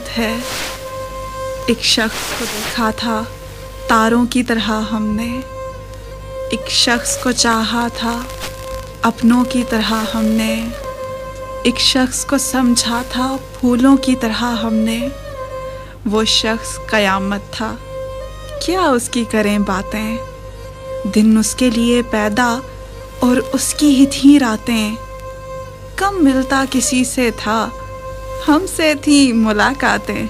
है। एक शख्स को देखा था तारों की तरह हमने, एक शख्स को चाहा था अपनों की तरह हमने, एक शख्स को समझा था फूलों की तरह हमने। वो शख्स कयामत था, क्या उसकी करें बातें, दिन उसके लिए पैदा और उसकी ही थी रातें। कम मिलता किसी से था, हमसे थी मुलाकातें।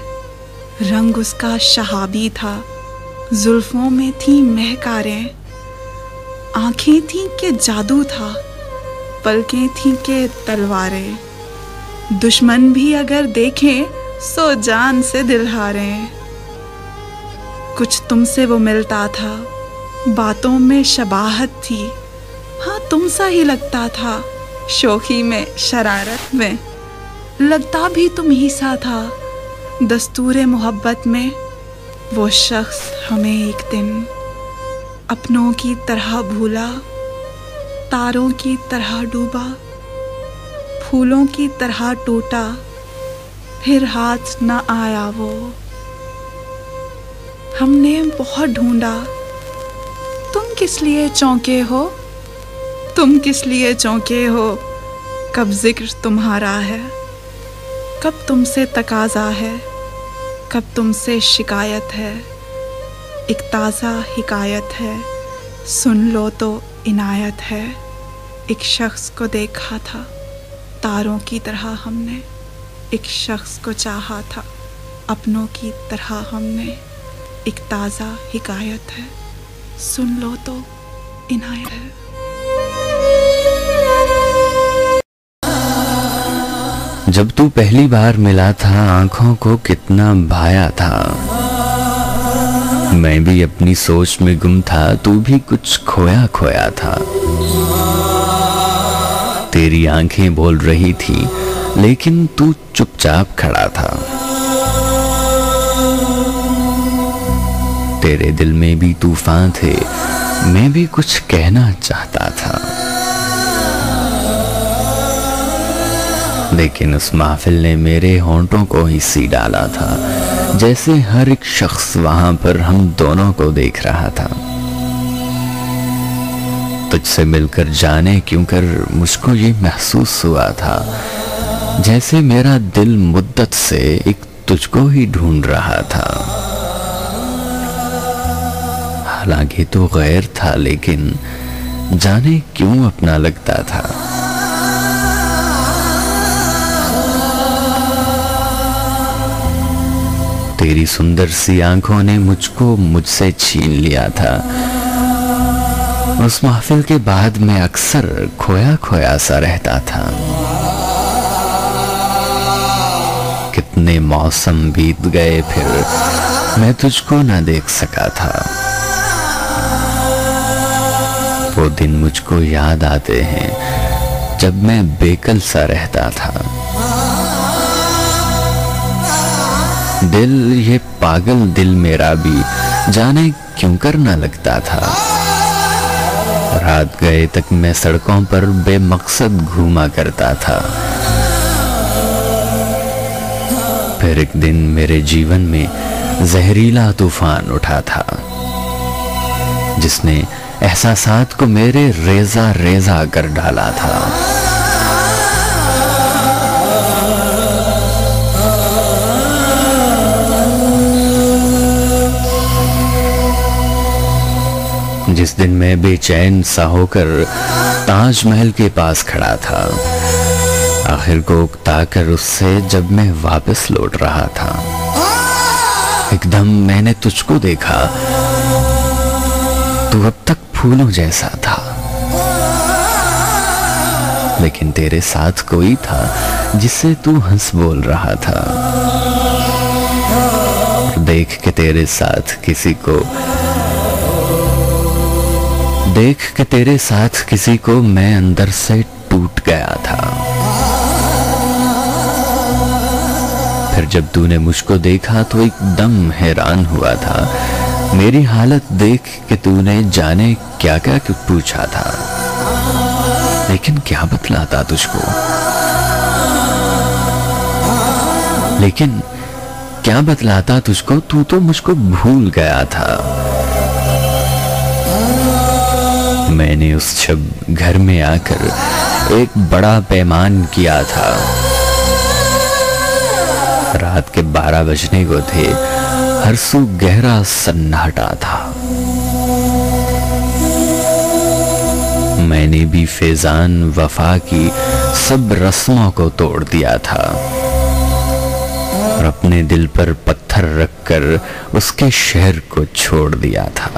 रंग उसका शहाबी था, जुल्फों में थी महकारें। आंखें थी के जादू था, पलकें थी के तलवारें। दुश्मन भी अगर देखें सो जान से दिल हारें। कुछ तुमसे वो मिलता था, बातों में शबाहत थी। हाँ तुम सा ही लगता था, शोखी में शरारत में। लगता भी तुम ही सा था, दस्तूरे मोहब्बत में। वो शख्स हमें एक दिन अपनों की तरह भूला, तारों की तरह डूबा, फूलों की तरह टूटा, फिर हाथ न आया वो। हमने बहुत ढूंढा, तुम किस लिए चौंके हो, तुम किस लिए चौंके हो। कब जिक्र तुम्हारा है, कब तुमसे तकाजा है, कब तुमसे शिकायत है। एक ताज़ा हिकायत है, सुन लो तो इनायत है। एक शख्स को देखा था तारों की तरह हमने, एक शख्स को चाहा था अपनों की तरह हमने। एक ताज़ा हिकायत है, सुन लो तो इनायत है। जब तू पहली बार मिला था आंखों को कितना भाया था। मैं भी अपनी सोच में गुम था, तू भी कुछ खोया खोया था। तेरी आंखें बोल रही थी लेकिन तू चुपचाप खड़ा था। तेरे दिल में भी तूफान थे, मैं भी कुछ कहना चाहता था। लेकिन उस महफिल ने मेरे होंठों को ही सी डाला था, जैसे हर एक शख्स वहां पर हम दोनों को देख रहा था। तुझसे मिलकर जाने क्यों कर मुझको ये महसूस हुआ था, जैसे मेरा दिल मुद्दत से एक तुझको ही ढूंढ रहा था। हालांकि तो गैर था लेकिन जाने क्यों अपना लगता था। तेरी सुंदर सी आंखों ने मुझको मुझसे छीन लिया था। उस महफिल के बाद मैं अक्सर खोया खोया सा रहता था। कितने मौसम बीत गए फिर मैं तुझको न देख सका था। वो दिन मुझको याद आते हैं जब मैं बेकल सा रहता था। दिल, ये पागल दिल मेरा भी जाने क्यों कर न लगता था। रात गए तक मैं सड़कों पर बेमकसद घूमा करता था। फिर एक दिन मेरे जीवन में जहरीला तूफान उठा था, जिसने एहसासात को मेरे रेजा रेजा कर डाला था। जिस दिन मैं बेचैन सा होकर ताजमहल के पास खड़ा था, आखिर को उकताकर उससे जब मैं वापस लौट रहा था, एकदम मैंने तुझको देखा। तू अब तक फूलों जैसा था, लेकिन तेरे साथ कोई था जिससे तू हंस बोल रहा था। देख के तेरे साथ किसी को मैं अंदर से टूट गया था। फिर जब तूने मुझको देखा तो एकदम हैरान हुआ था। मेरी हालत देख के तूने जाने क्या क्या पूछा था, लेकिन क्या बतलाता तुझको। लेकिन क्या बतलाता तुझको, तू तो मुझको भूल गया था। मैंने उस शब घर में आकर एक बड़ा पैमान किया था। रात के 12 बजने को थे, हर सू गहरा सन्नाटा था। मैंने भी फैजान वफा की सब रस्मों को तोड़ दिया था और अपने दिल पर पत्थर रखकर उसके शहर को छोड़ दिया था।